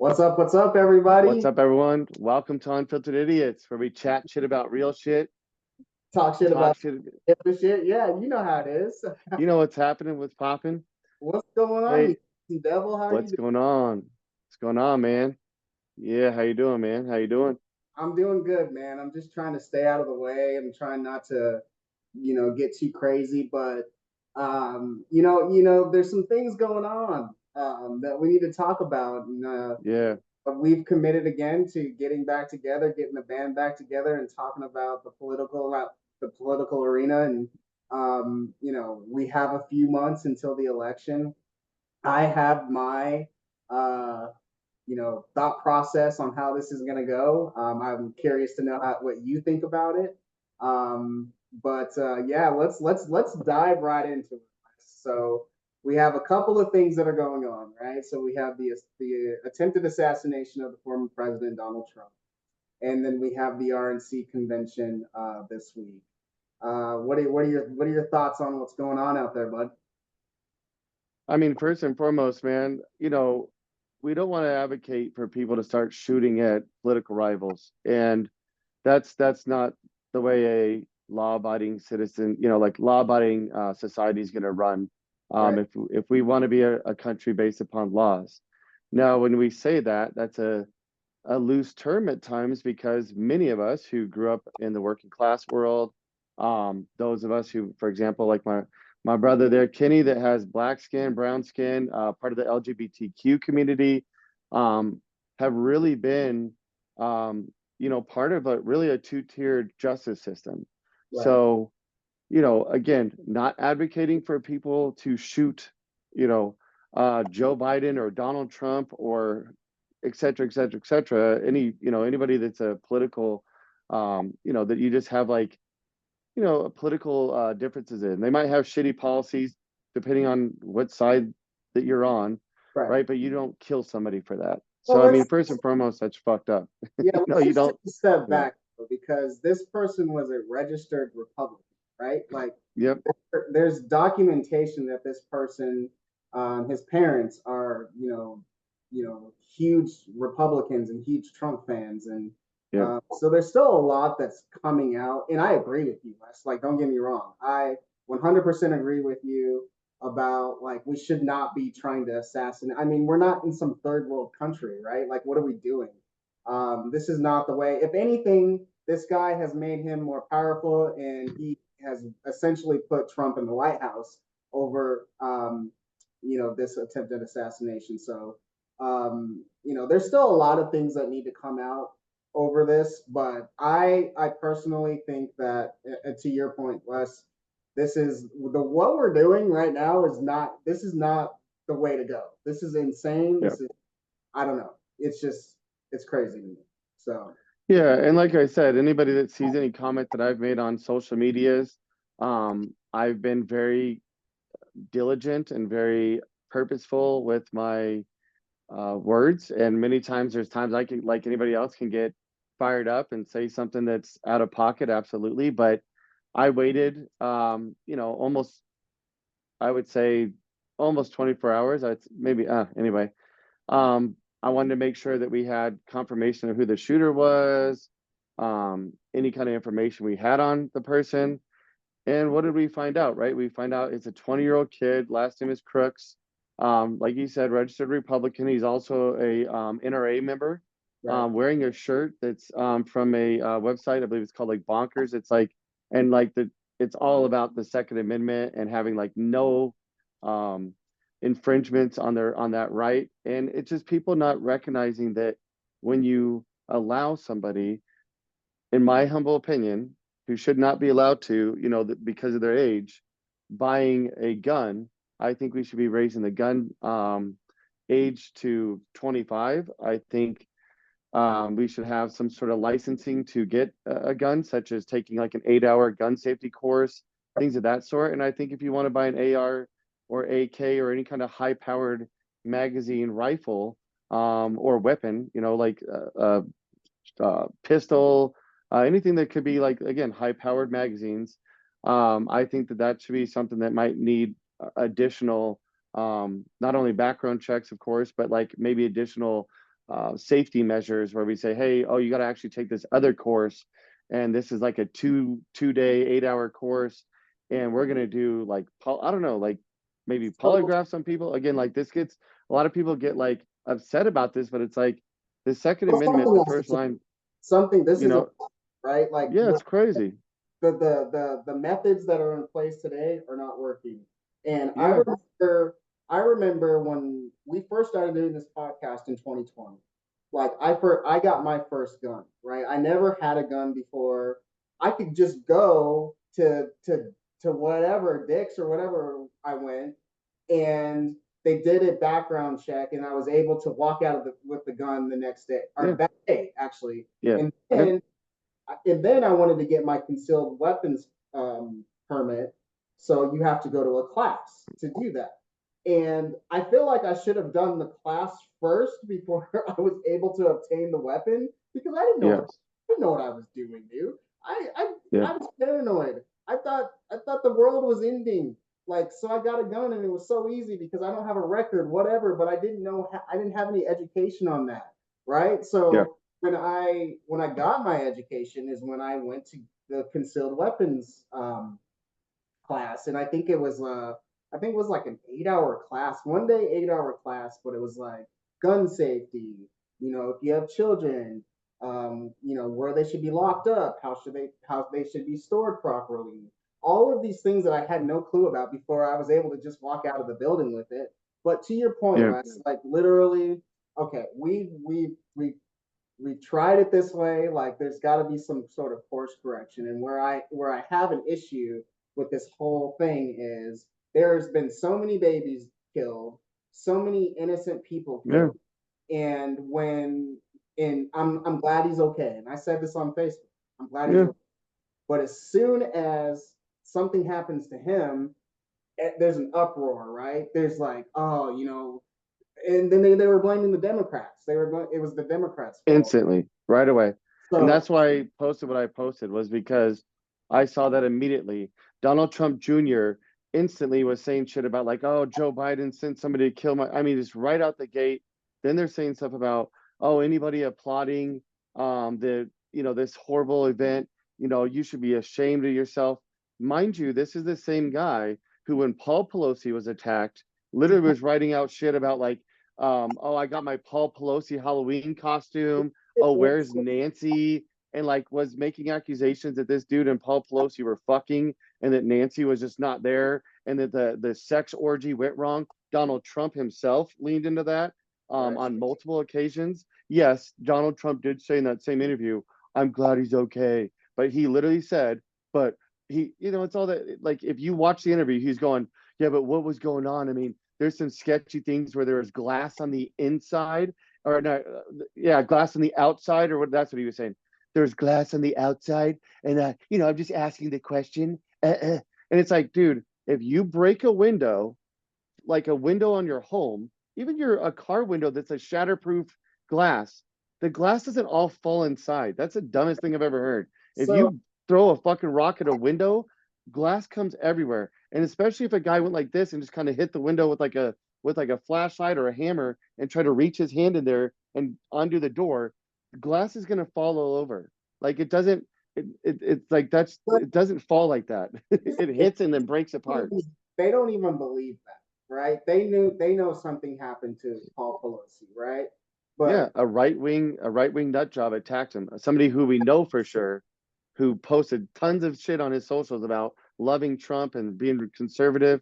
What's up, What's everybody? up, everyone? Welcome to Unfiltered Idiots, where we chat shit about real shit, Talk shit talk about shit. different shit. Yeah, you know how it is. You know what's happening, what's popping? What's going on, Hey, you sexy devil? How are you what's doing? going on? What's going on, man? Yeah, how you doing, man? How you doing? I'm doing good, man. I'm just trying to stay out of the way. I'm trying not to, get too crazy, but there's some things going on that we need to talk about. And Yeah, we've committed again to getting back together, getting the band back together, and talking about the political arena. And we have a few months until the election. I have my uh, thought process on how this is going to go. I'm curious to know what you think about it. But yeah, let's dive right into it. So we have a couple of things that are going on, right? So we have the attempted assassination of the former president Donald Trump, and then we have the RNC convention this week. What are your thoughts on what's going on out there, bud? I mean, first and foremost, man, we don't want to advocate for people to start shooting at political rivals, and that's not the way a law-abiding citizen, like law-abiding society is going to run. Right. If we want to be a country based upon laws. Now, when we say that, that's a loose term at times because many of us who grew up in the working class world, those of us who, for example, like my brother there, Kenny, that has black skin, brown skin, part of the LGBTQ community, have really been, part of a two-tiered justice system. Right. So, again, not advocating for people to shoot, Joe Biden or Donald Trump or et cetera, et cetera, et cetera. Anybody that's a political, that you just have like, political differences in. They might have shitty policies depending on what side that you're on, Right. right? But you don't kill somebody for that. Well, So, I let's mean, first and foremost, that's fucked up. Yeah, let's You just take don't, a step yeah. back though, because this person was a registered Republican, right? Like, Yep. there's documentation that this person, his parents are, huge Republicans and huge Trump fans, and Yep. so there's still a lot that's coming out. And I agree with you, Wes. Like, don't get me wrong, I 100% agree with you about like we should not be trying to assassinate. I mean, we're not in some third world country, right? Like, what are we doing? This is not the way. If anything, this guy has made him more powerful, and he has essentially put Trump in the White House over, this attempted assassination. So, there's still a lot of things that need to come out over this, but I personally think that, to your point, Wes, this is the what we're doing right now is not. This is not the way to go. This is insane. This Yep. is, I don't know. It's crazy to me. So Yeah, and like I said, anybody that sees any comment that I've made on social medias, I've been very diligent and very purposeful with my words. And many times there's times I can, like anybody else, can get fired up and say something that's out of pocket, absolutely. But I waited, almost, I would say almost 24 hours. Maybe, anyway. I wanted to make sure that we had confirmation of who the shooter was, any kind of information we had on the person. And what did we find out, right? We find out it's a 20-year-old kid. Last name is Crooks. Like you said, registered Republican. He's also a NRA member, right. wearing a shirt that's from a website. I believe it's called like Bonkers. It's like, and like it's all about the Second Amendment and having like no um, infringements on that right. And it's just people not recognizing that when you allow somebody, in my humble opinion, who should not be allowed to, because of their age, buying a gun. I think we should be raising the gun age to 25. I think we should have some sort of licensing to get a gun, such as taking like an 8-hour gun safety course, things of that sort. And I think if you want to buy an AR or AK or any kind of high-powered magazine rifle or weapon, like pistol, anything that could be like, again, high-powered magazines, I think that should be something that might need additional, not only background checks, of course, but like maybe additional safety measures where we say, hey, oh, you got to actually take this other course, and this is like a two-day 8-hour course, and we're gonna do like I don't know, like maybe So, polygraphs on people again. Like this gets a lot of people get like upset about this, but it's like the Second well, Amendment, something the has to first change. line, Something, this you is a, know, right? Like yeah, it's crazy. the methods that are in place today are not working. And Yeah, I remember when we first started doing this podcast in 2020. Like I got my first gun, right? I never had a gun before. I could just go to whatever Dick's or whatever I went, and they did a background check, and I was able to walk out of with the gun the next day or yeah, that day actually. yeah, And yep, then I wanted to get my concealed weapons permit. So you have to go to a class to do that. And I feel like I should have done the class first before I was able to obtain the weapon because yes, I didn't know what I was doing, dude. yeah, I was paranoid. I thought the world was ending. Like, so I got a gun and it was so easy because I don't have a record, whatever, but I didn't know, I didn't have any education on that. Right. yeah, So when I got my education is when I went to the concealed weapons class, and I think it was like an 8 hour class, one day 8 hour class, but it was like gun safety. You know, if you have children, you know where they should be locked up, how they should be stored properly. All of these things that I had no clue about before I was able to just walk out of the building with it. But to your point, yeah, Wes, like literally, okay, we tried it this way. Like there's got to be some sort of course correction. And where I have an issue with this whole thing is there's been so many babies killed, so many innocent people yeah, killed, and when and I'm glad he's okay. And I said this on Facebook. I'm glad he's yeah. okay. But as soon as something happens to him, there's an uproar, right? There's like, oh, you know, and then they were blaming the Democrats. It was the Democrats' fault. Instantly, right away. And So that's why I posted what I posted was because I saw that immediately. Donald Trump Jr. instantly was saying shit about like, oh, Joe Biden sent somebody to kill my, I mean, it's right out the gate. Then they're saying stuff about, oh, anybody applauding this horrible event, you should be ashamed of yourself. Mind you, this is the same guy who, when Paul Pelosi was attacked, literally was writing out shit about like, oh, I got my Paul Pelosi Halloween costume. Oh, where's Nancy? And like was making accusations that this dude and Paul Pelosi were fucking and that Nancy was just not there and that the sex orgy went wrong. Donald Trump himself leaned into that right. on multiple occasions. Yes, Donald Trump did say in that same interview, I'm glad he's okay. But he literally said, but it's all that like if you watch the interview, he's going, yeah, but what was going on? I mean, there's some sketchy things where there was glass on the inside, or no, yeah, glass on the outside, or what? That's what he was saying. There's glass on the outside, and I'm just asking the question, and it's like, dude, if you break a window, like a window on your home, even a car window that's a shatterproof glass, the glass doesn't all fall inside. That's the dumbest thing I've ever heard. If So you throw a fucking rock at a window, glass comes everywhere. And especially if a guy went like this and just kind of hit the window with like a flashlight or a hammer and try to reach his hand in there and undo the door, glass is gonna fall all over. Like it doesn't it's like it doesn't fall like that. It hits and then breaks apart. they don't even believe that, right? They know something happened to Paul Pelosi, right? Yeah, But a right wing nut job attacked him. Somebody who we know for sure, who posted tons of shit on his socials about loving Trump and being conservative.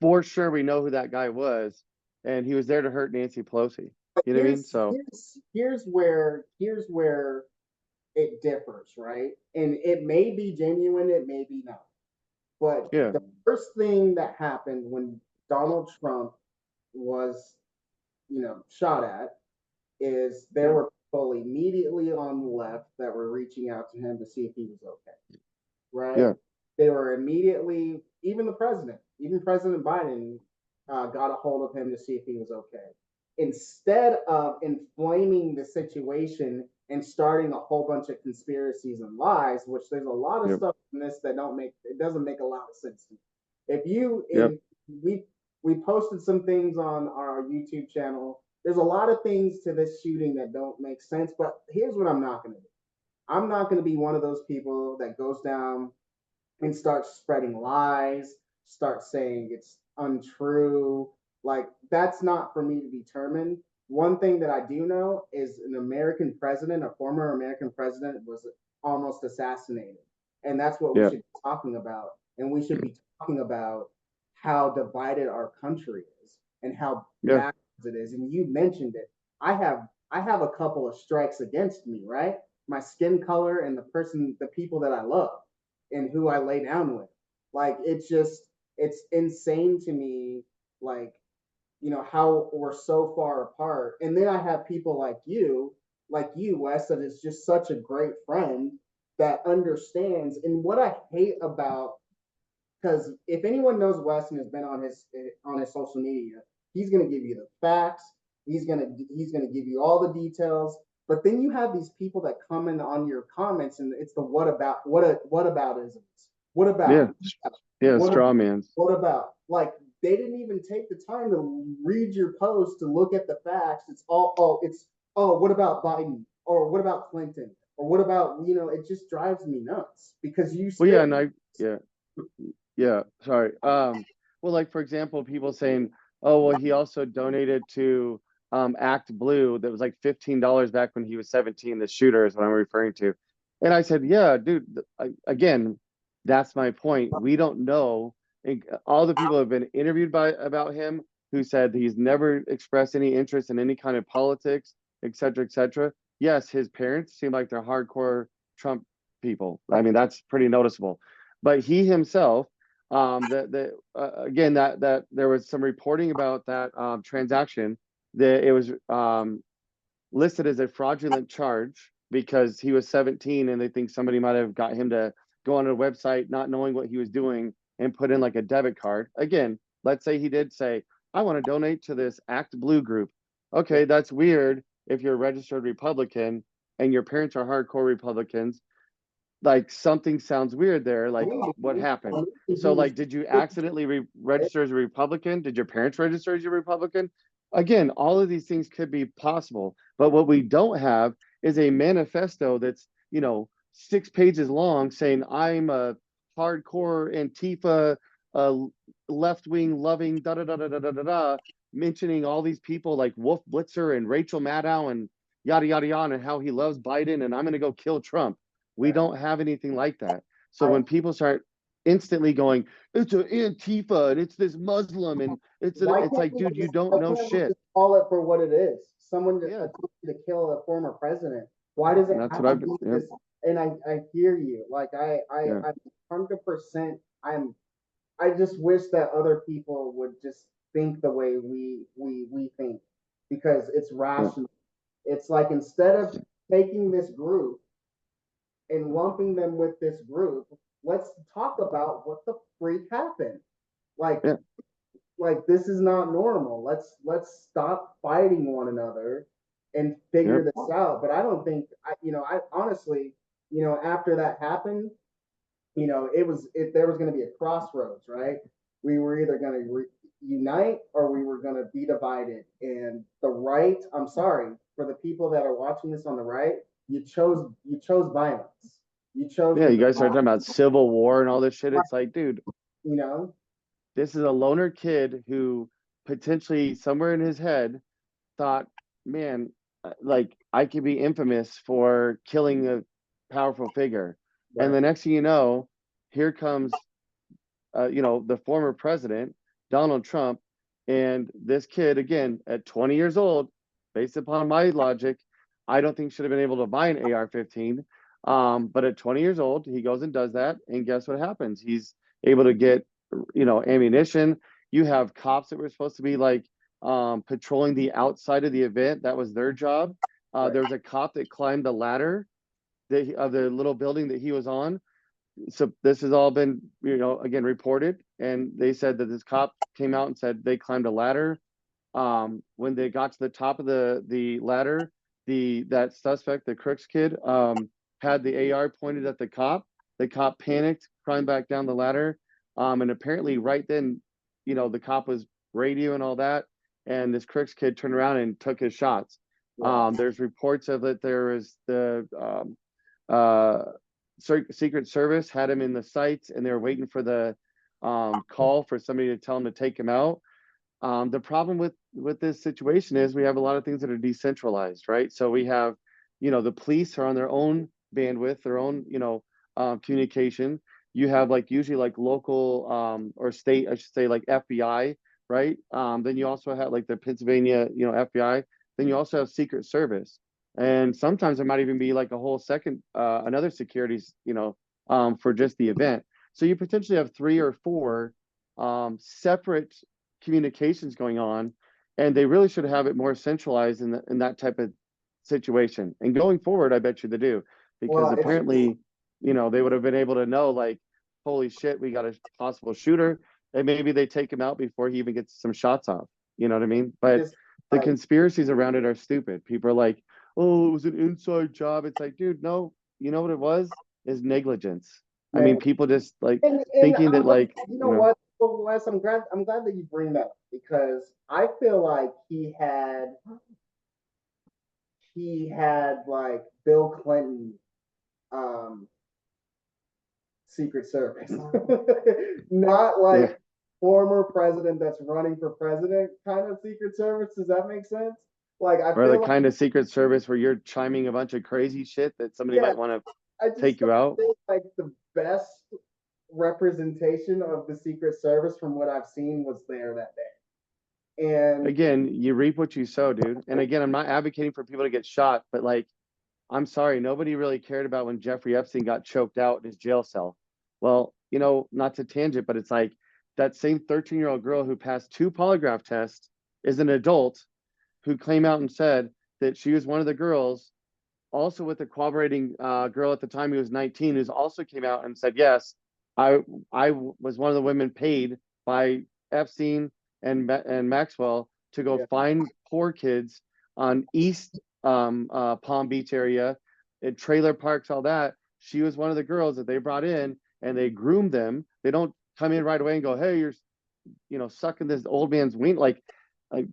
For sure, we know who that guy was, and he was there to hurt Nancy Pelosi. You know what I mean? So here's where it differs, right? And it may be genuine, it may be not. But yeah, the first thing that happened when Donald Trump was, shot at is there yeah, were people immediately on the left that were reaching out to him to see if he was okay, right? yeah, They were immediately, even President Biden got a hold of him to see if he was okay. Instead of inflaming the situation and starting a whole bunch of conspiracies and lies, which there's a lot of yep, stuff in this that it doesn't make a lot of sense to me. If you yep, in we posted some things on our YouTube channel there's a lot of things to this shooting that don't make sense. But here's what I'm not going to do. I'm not going to be one of those people that goes down and start spreading lies, start saying it's untrue. Like, that's not for me to determine. One thing that I do know is an American president, a former American president, was almost assassinated. And that's what we Yeah, should be talking about. And we should be talking about how divided our country is and how yeah, backwards it is. And you mentioned it. I have a couple of strikes against me, right? My skin color and the people that I love and who I lay down with. Like, it's insane to me, like, how we're so far apart. And then I have people like you, Wes, that is just such a great friend that understands. And what I hate about, because if anyone knows Wes and has been on his social media, he's gonna give you the facts. He's gonna give you all the details. But then you have these people that come in on your comments, and it's the what about isms? What yeah, about yeah. what Straw man's. what about like they didn't even take the time to read your post to look at the facts. It's what about Biden or what about Clinton or what about it just drives me nuts because you Well, yeah, still and yeah, yeah. Sorry. Well, like for example, people saying, "Oh, well, he also donated to Act Blue. That was like $15 back when he was 17." The shooter is what I'm referring to. And I said, "Yeah, dude. Again, that's my point. We don't know. And all the people who have been interviewed about him who said he's never expressed any interest in any kind of politics, et cetera, et cetera. Yes, his parents seem like they're hardcore Trump people. I mean, that's pretty noticeable. But he himself, that again, that there was some reporting about that transaction, that it was listed as a fraudulent charge because he was 17 and they think somebody might have got him to go on a website not knowing what he was doing and put in like a debit card. Again, let's say he did say, "I want to donate to this Act Blue group." Okay, that's weird if you're a registered Republican and your parents are hardcore Republicans. Like something sounds weird there. Like what happened? So like, did you accidentally register as a Republican? Did your parents register as a Republican? Again, all of these things could be possible, but what we don't have is a manifesto that's 6 pages long saying I'm a hardcore Antifa, left wing loving da da da da da da da da, mentioning all these people like Wolf Blitzer and Rachel Maddow and yada yada yada, and how he loves Biden and I'm going to go kill Trump. We don't have anything like that. So I when people start instantly going, "It's an Antifa and it's this Muslim and it's like, dude, you don't why know can't we shit." just call it for what it is? Someone that Yeah, attempted to kill a former president. Why does it that's have what to I've be yeah, this? And I hear you. Like yeah, I'm 100%. I just wish that other people would just think the way we think because it's yeah, rational. It's like instead of taking this group and lumping them with this group, let's talk about what the freak happened. Like yeah, like this is not normal. Let's stop fighting one another and yeah, figure this out. But I don't think I honestly, after that happened, there was going to be a crossroads, right? We were either going to unite or we were going to be divided. And the right, I'm sorry for the people that are watching this on the right, you chose violence. You chose yeah. the You guys start divide, talking about civil war and all this shit. It's like, dude, you know. this is a loner kid who potentially somewhere in his head thought, man, like I could be infamous for killing a powerful figure. And Right. the next thing you know, here comes, the former president, Donald Trump, and this kid, again, at 20 years old, based upon my logic, I don't think should have been able to buy an AR-15. But at 20 years old, he goes and does that. And guess what happens? He's able to get, ammunition. You have cops that were supposed to be like patrolling the outside of the event. That was their job. Right. There was a cop that climbed the ladder of the little building that he was on. So this has all been, again, reported. And they said that this cop came out and said they climbed a ladder. When they got to the top of the ladder, that suspect, the Crooks kid, had the AR pointed at the cop. The cop panicked, climbed back down the ladder. And apparently right then, the cop was radio and all that. and this Crooks kid turned around and took his shots. Yeah. There's reports of that there was the uh, Secret Service had him in the sights, and they were waiting for the call for somebody to tell him to take him out. The problem with this situation is we have a lot of things that are decentralized, right? So we have, the police are on their own bandwidth, their own, communication. You have like usually like local or state, I should say, like FBI, right? Then you also have like the Pennsylvania, FBI. Then you also have Secret Service, and sometimes there might even be like a whole second, another securities, for just the event. So you potentially have three or four separate communications going on, and they really should have it more centralized in that type of situation. And going forward, I bet you they do, because Well, it's apparently, they would have been able to know, like, holy shit, we got a possible shooter, and maybe they take him out before he even gets some shots off. You know what I mean? But just the like conspiracies around it are stupid. People are like, oh, it was an inside job. It's like, dude, no, you know what it was? Is negligence. I mean, man. people just like And thinking that, like, you know what, well, Wes, I'm glad that you bring that up because I feel like he had like Bill Clinton um Secret Service. Not like yeah, former president that's running for president kind of Secret Service. Does that make sense? Like I or the feel like kind of Secret Service where you're chiming a bunch of crazy shit that somebody yeah, might want to I just take you out. feel like the best representation of the Secret Service from what I've seen was there that day. And Again, you reap what you sow, dude. And again, I'm not advocating for people to get shot, but like, I'm sorry, nobody really cared about when Jeffrey Epstein got choked out in his jail cell. Well, not to tangent, but it's like that same 13-year-old girl who passed two polygraph tests is an adult who came out and said that she was one of the girls, also with a corroborating girl at the time who was 19, who's also came out and said, yes, I was one of the women paid by Epstein and Maxwell to go yeah, find poor kids on East Palm Beach area, in trailer parks, all that. She was one of the girls that they brought in, and they groomed them. They don't come in right away and go, hey, you're sucking this old man's wing, like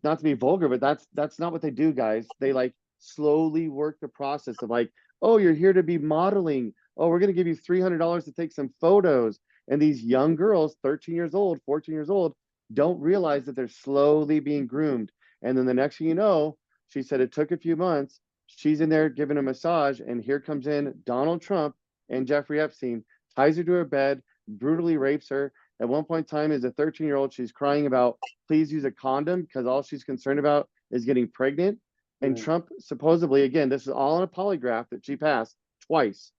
not to be vulgar, but that's not what they do, guys. They like slowly work the process of like, oh, you're here to be modeling. Oh, we're gonna give you $300 to take some photos. And these young girls, 13 years old, 14 years old, don't realize that they're slowly being groomed. And then the next thing you know, she said it took a few months. She's in there giving a massage, and here comes in Donald Trump and Jeffrey Epstein, ties her to her bed, brutally rapes her. At one point in time, as a 13-year-old, she's crying about, please use a condom, because all she's concerned about is getting pregnant. And yeah, Trump supposedly, again, this is all on a polygraph that she passed twice.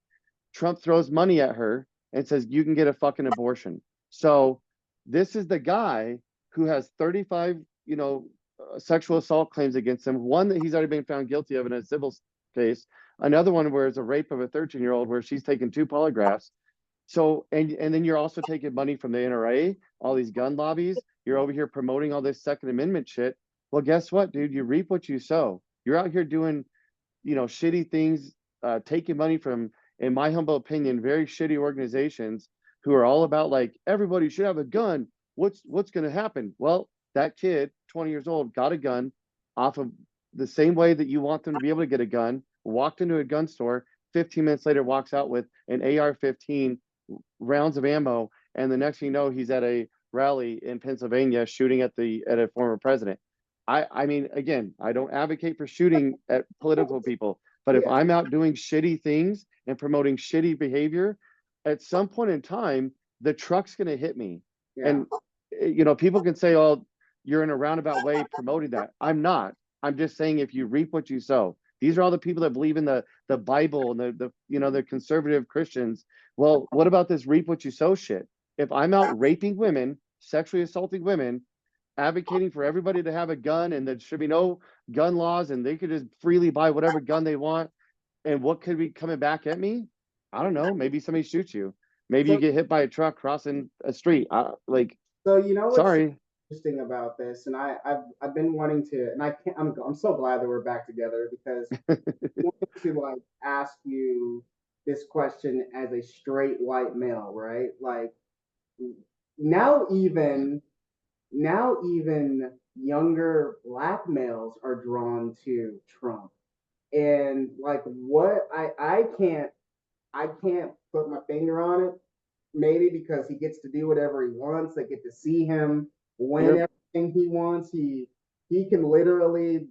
Trump throws money at her and says, you can get a fucking abortion. So this is the guy who has 35, sexual assault claims against him. One that he's already been found guilty of in a civil case. Another one where it's a rape of a 13-year-old where she's taken two polygraphs. So, and then you're also taking money from the NRA, all these gun lobbies. You're over here promoting all this Second Amendment shit. Well, guess what, dude? You reap what you sow. You're out here doing, shitty things, taking money from, in my humble opinion, very shitty organizations who are all about like everybody should have a gun. What's going to happen? Well, that kid, 20 years old, got a gun off of the same way that you want them to be able to get a gun. Walked into a gun store. 15 minutes later, walks out with an AR-15, rounds of ammo, and the next thing you know, he's at a rally in Pennsylvania shooting at a former president. I mean, again, I don't advocate for shooting at political people, but if yeah, I'm out doing shitty things and promoting shitty behavior, at some point in time, the truck's going to hit me. yeah. And people can say, "Oh, you're in a roundabout way promoting that." I'm not. I'm just saying if you reap what you sow. These are all the people that believe in the Bible and the conservative Christians. Well, what about this reap what you sow shit? If I'm out raping women, sexually assaulting women, advocating for everybody to have a gun and there should be no gun laws and they could just freely buy whatever gun they want, and what could be coming back at me? I don't know. Maybe somebody shoots you. Maybe you So get hit by a truck crossing a street. Like, so you know what's sorry. interesting about this, and I've been wanting to, and I can't. I'm so glad that we're back together because I wanted to like ask you this question as a straight white male, right? Like now even now even younger black males are drawn to Trump. And like what I can't put my finger on it. Maybe because he gets to do whatever he wants. They get to see him win Yep. everything he wants. He can literally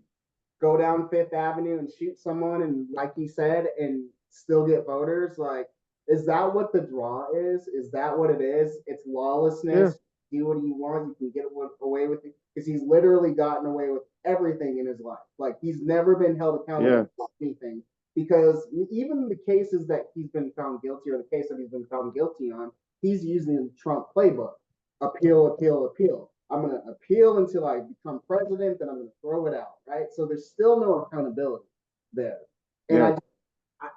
go down Fifth Avenue and shoot someone, and like he said, and still get voters. Like, is that what the draw is? Is that what it is? It's Yeah. lawlessness. Do what you want. You can get away with it because he's literally gotten away with everything in his life. Like he's never been held Yeah. accountable for anything. Because even the cases that he's been found guilty, or the case that he's been found guilty on, he's using the Trump playbook: appeal, appeal, appeal. I'm going to appeal until I become president, then I'm going to throw it out, right? So there's still no accountability there. And Yeah. I,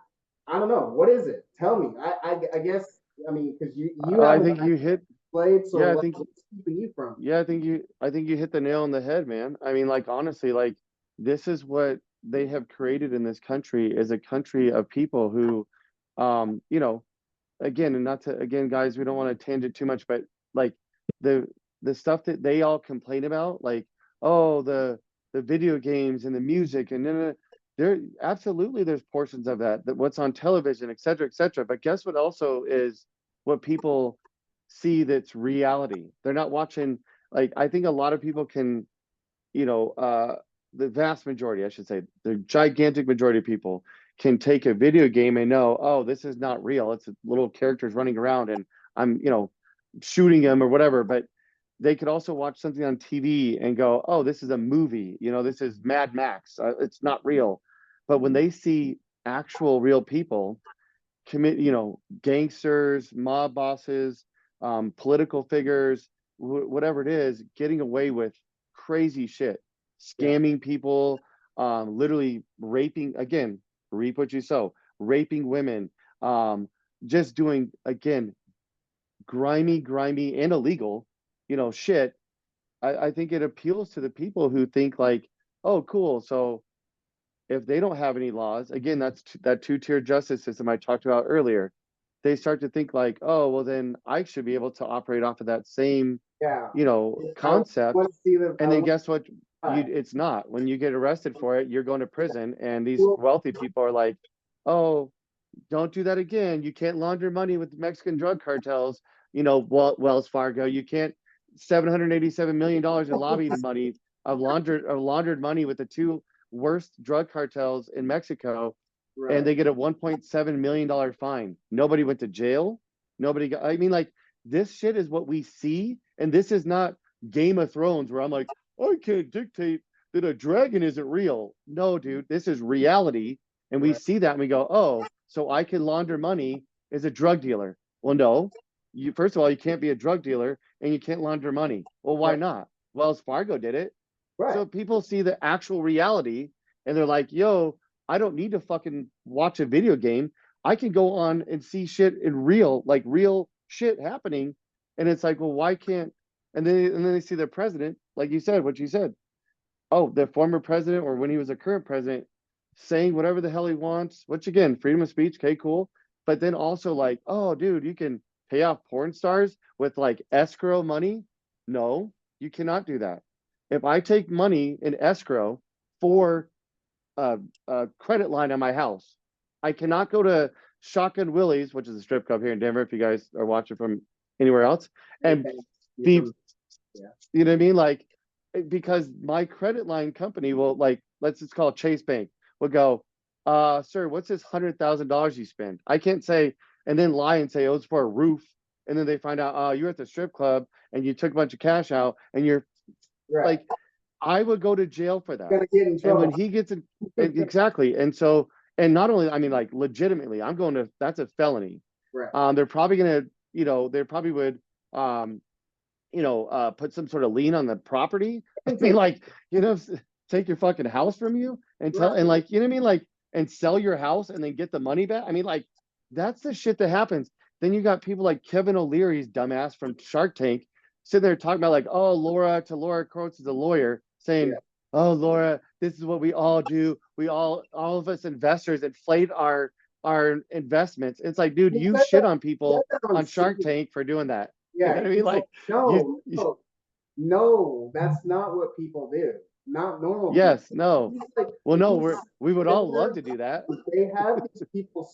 I don't know. What is it? Tell me. I guess, I mean, because you I have a think you hit, blade, so yeah, I like, think, what's keeping you from? yeah, I think you hit the nail on the head, man. I mean, like, honestly, like, this is what they have created in this country, is a country of people who, you know, again, and not to, again, guys, we don't want to tangent too much, but like the the stuff that they all complain about, like, oh, the video games and the music and there absolutely there's portions of that, that what's on television, et cetera, et cetera. But guess what also is what people see that's reality. They're not watching, like, I think a lot of people can, you know, the vast majority, I should say, the gigantic majority of people can take a video game and know, oh, this is not real. It's little characters running around and I'm, you know, shooting them or whatever. But they could also watch something on TV and go, oh, this is a movie. You know, this is Mad Max. It's not real. But when they see actual real people commit, you know, gangsters, mob bosses, political figures, whatever it is, getting away with crazy shit, Yeah, scamming people, literally raping, again, reap what you sow, raping women, just doing, again, grimy and illegal, you know, shit. I think it appeals to the people who think like, oh, cool. So if they don't have any laws, again, that's that two-tier justice system I talked about earlier. They start to think like, oh, well, then I should be able to operate off of that same, yeah. you know, I concept. want to see the. And I then want guess what? to. It's not. When you get arrested for it, you're going to prison. And these Well, wealthy people are like, oh, don't do that again. You can't launder money with Mexican drug cartels. You know, Wells Fargo. You can't $787 million in lobbying money of laundered money with the two worst drug cartels in Mexico, and right. they get a $1.7 million fine. Nobody went to jail. Nobody got. I mean, like, this shit is what we see, and this is not Game of Thrones where I'm like, I can't dictate that a dragon isn't real. No, dude, this is reality, and we Right. see that and we go, oh, so I can launder money as a drug dealer. Well, no, you, first of all, you can't be a drug dealer and you can't launder money. Well, why Right. not? Wells Fargo did it. Right. So people see the actual reality and they're like, yo, I don't need to fucking watch a video game. I can go on and see shit in real, like real shit happening. And it's like, well, why can't, and then they see their president, like you said, what you said. Oh, the former president, or when he was a current president, saying whatever the hell he wants, which again, freedom of speech, okay, cool. But then also like, oh, dude, you can pay off porn stars with like escrow money. No, you cannot do that. If I take money in escrow for a credit line on my house, I cannot go to Shotgun Willie's, which is a strip club here in Denver, if you guys are watching from anywhere else, and Okay. You're be, from. Yeah. you know what I mean? Like, because my credit line company will, like, let's just call it Chase Bank, will go, sir, what's this $100,000 you spend? I can't say, and then lie and say, oh, it's for a roof. And then they find out, you're at the strip club and you took a bunch of cash out and you're Right. like, I would go to jail for that. Gonna get in And when trouble. he gets in, exactly. And so, and not only, I mean, like, legitimately, I'm going to, that's a felony. Right. They're probably going to, you know, they probably would, um, put some sort of lien on the property. I mean, like, you know, take your fucking house from you and tell, Right. and like, you know what I mean? Like, and sell your house and then get the money back. I mean, like, that's the shit that happens. Then you got people like Kevin O'Leary's dumbass from Shark Tank sitting there talking about like, oh, Laura Coates is a lawyer saying, Yeah. oh, Laura, this is what we all do. We all of us investors inflate our investments. It's like, dude, He you said shit that. on He said people that on on Shark CNN. Tank for doing that. You know Yeah. what I mean? Like, you, No. No. no, that's not what people do. Not normal people. Yes, no. He's like, Well, no, he's we would all love similar. to do that. They have these people.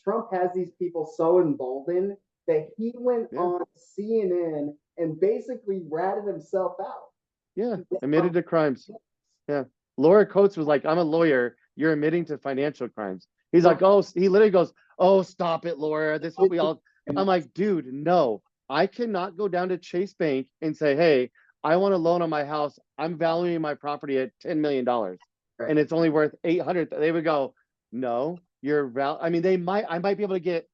Trump has these people so emboldened that he went Yeah, on CNN and basically ratted himself out. yeah. Admitted to crimes. Yeah. Laura Coates was like, I'm a lawyer. You're admitting to financial crimes. He's like, oh, he literally goes, oh, stop it, Laura. This is what we all. I'm like, dude, no. I cannot go down to Chase Bank and say, hey, I want a loan on my house. I'm valuing my property at $10 million Right. and it's only worth 800. They would go, no, I mean, I might be able to get,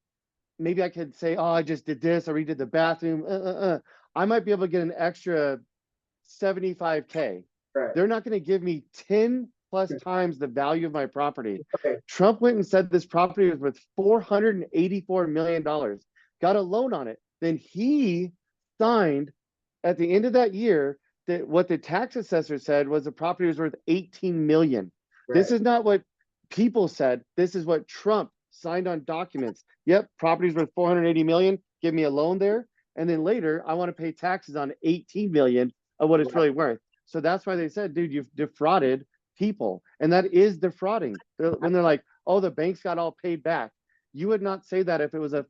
maybe I could say, oh, I just did this, I redid the bathroom. I might be able to get an extra 75K. Right. They're not going to give me 10 plus times the value of my property. Okay. Trump went and said this property was worth $484 million, got a loan on it. Then he signed at the end of that year that what the tax assessor said was the property was worth 18 million. Right. This is not what people said. This is what Trump signed on documents. Yep, property's worth 480 million. Give me a loan there. And then later, I want to pay taxes on 18 million of what it's really worth. So that's why they said, dude, you've defrauded people. And that is defrauding. When they're like, oh, the banks got all paid back. You would not say that if it was a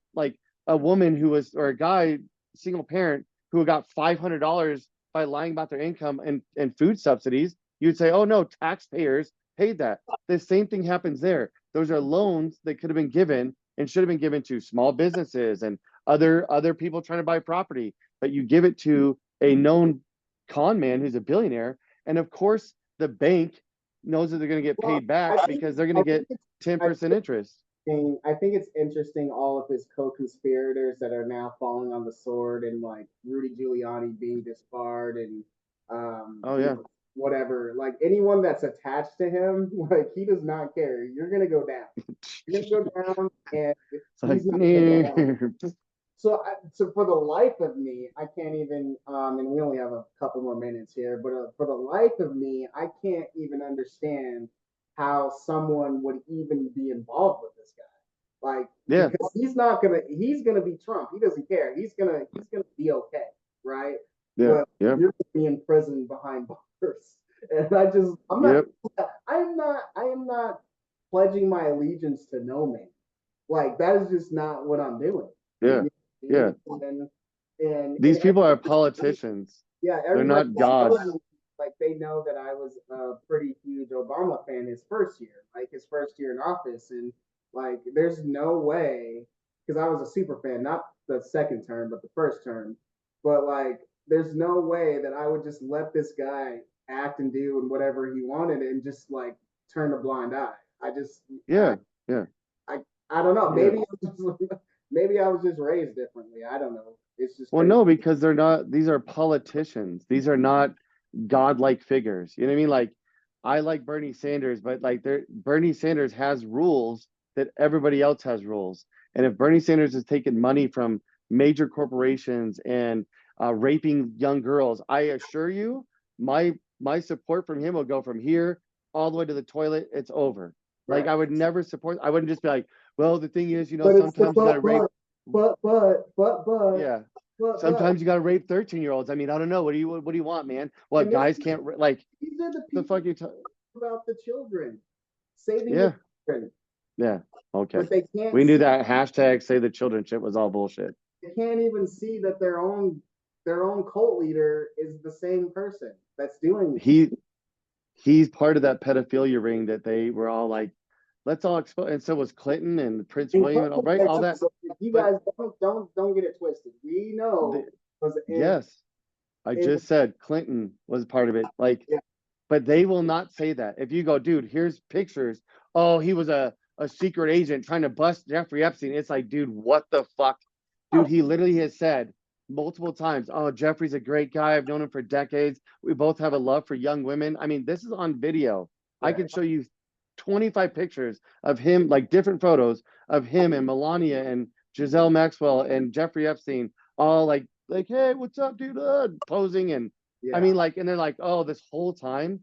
woman who was, or a guy, single parent, who got $500 by lying about their income and food subsidies. You'd say, oh no, taxpayers paid that. The same thing happens there. Those are loans that could have been given and should have been given to small businesses and other people trying to buy property, but you give it to a known con man who's a billionaire, and of course the bank knows that they're going to get paid back because they're going to get 10% interest. I think it's interesting all of his co-conspirators that are now falling on the sword, and like Rudy Giuliani being disbarred, and oh yeah, whatever. Like anyone that's attached to him, like he does not care. You're gonna go down. You're gonna go down, and he's not gonna go down. So, so for the life of me, I can't even. And we only have a couple more minutes here, but for the life of me, I can't even understand how someone would even be involved with this guy. Like, yeah, because he's gonna be Trump. He doesn't care. He's gonna be okay, right? yeah, But yeah, you're gonna be in prison behind bars. And yep, I am not pledging my allegiance to no man. Like that is just not what I'm doing. yeah, yeah. These And people are politicians. yeah, They're everybody not gods. like they know that I was a pretty huge Obama fan his first year, like his first year in office, and like there's no way because I was a super fan, not the second term, but the first term. But like, there's no way that I would just let this guy act and do and whatever he wanted and just like turn a blind eye. I just, Yeah, yeah, I, I don't know. yeah. Maybe I was just raised differently. I don't know. It's just Well, crazy. no, because they're not, these are politicians. These are not godlike figures. You know what I mean? Like, I like Bernie Sanders, but like Bernie Sanders has rules that everybody else has rules. And if Bernie Sanders is taking money from major corporations and raping young girls, I assure you, my support from him will go from here all the way to the toilet. It's over. Like Right. I would never support. I wouldn't just be like, well, the thing is, But it's the sometimes you got to rape. but Yeah. but Sometimes you got to rape 13-year-olds. I mean, I don't know. What do you want, man? What guys can't like these are the the people fuck you about the children, saving Yeah. the children, Yeah. Okay. but they can't. We knew see, that hashtag say the children shit was all bullshit. they can't even see that their own cult leader is the same person that's doing. He's part of that pedophilia ring that they were all like, let's all expose. And so was Clinton and Prince William and all right, all that. You But guys don't get it twisted. We know yes, I just said Clinton was part of it. Like, Yeah. but they will not say that. If you go, dude, here's pictures. Oh, he was a secret agent trying to bust Jeffrey Epstein. It's like, dude, what the fuck? Dude, he literally has said multiple times, oh, Jeffrey's a great guy. I've known him for decades. We both have a love for young women. I mean, this is on video. I can show you 25 pictures of him, like different photos of him and Melania and Giselle Maxwell and Jeffrey Epstein, all like, hey, what's up, dude? Posing. And I mean, like, and they're like, oh, this whole time.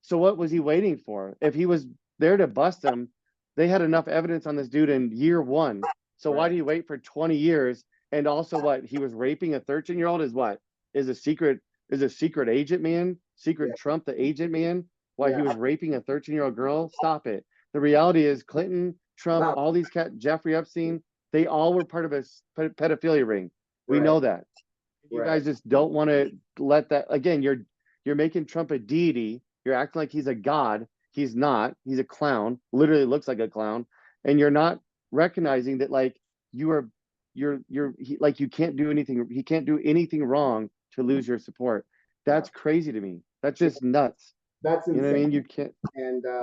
So what was he waiting for? If he was there to bust him, they had enough evidence on this dude in year one. So why do you wait for 20 years? And also what he was raping a 13-year-old is what? Is a secret is a secret agent man, secret Yeah. Trump the agent man, while he Yeah. was raping a 13-year-old girl. Stop it. The reality is Clinton, Trump, Wow. all these Jeffrey Epstein, they all were part of a pedophilia ring. We Right. know that. You Right. guys just don't want to let that, again, you're making Trump a deity. You're acting like he's a god. He's not. He's a clown. Literally looks like a clown. And you're not recognizing that like like you can't do anything. He can't do anything wrong to lose your support. That's crazy to me. That's just nuts. That's You know what I insane. mean? And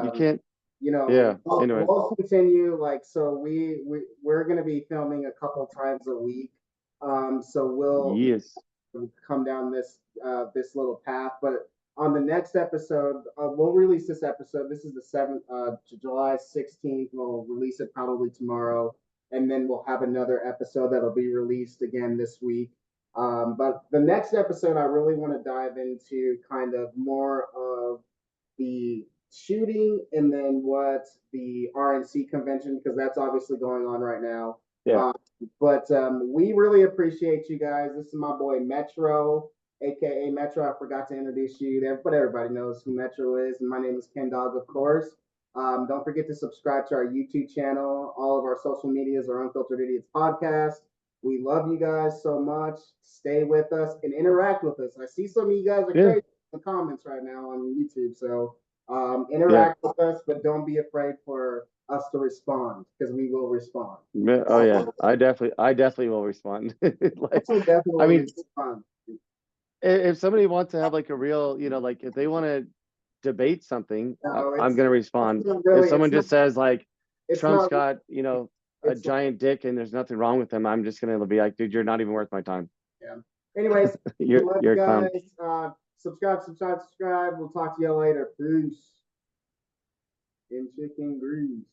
You can't, you know, yeah. we'll, Anyway, we'll continue. Like, so we're gonna be filming a couple times a week. So we'll yes. come down this little path. But on the next episode, we'll release this episode. This is the 7th, July 16th. We'll release it probably tomorrow, and then we'll have another episode that'll be released again this week. But the next episode, I really want to dive into kind of more of the shooting and then what the RNC convention, because that's obviously going on right now. Yeah. But we really appreciate you guys. This is my boy Metro, aka Metro. I forgot to introduce you there, but everybody knows who Metro is. And my name is Ken Dog, of course. Don't forget to subscribe to our YouTube channel. All of our social medias are Unfiltered Idiots Podcast. We love you guys so much. Stay with us and interact with us. I see some of you guys are crazy in the comments right now on YouTube. So interact with us, but don't be afraid for us to respond because we will respond. Oh yeah, I definitely will respond. Like, Definitely I mean, respond. if somebody wants to have like a real, like if they want to debate something, No, I'm gonna respond. really, If someone just says like Trump's not, got, a it's giant dick and there's nothing wrong with him, I'm just gonna be like, dude, you're not even worth my time. yeah. Anyways, You're a clown. Subscribe. We'll talk to you later. Peace. In chicken grease.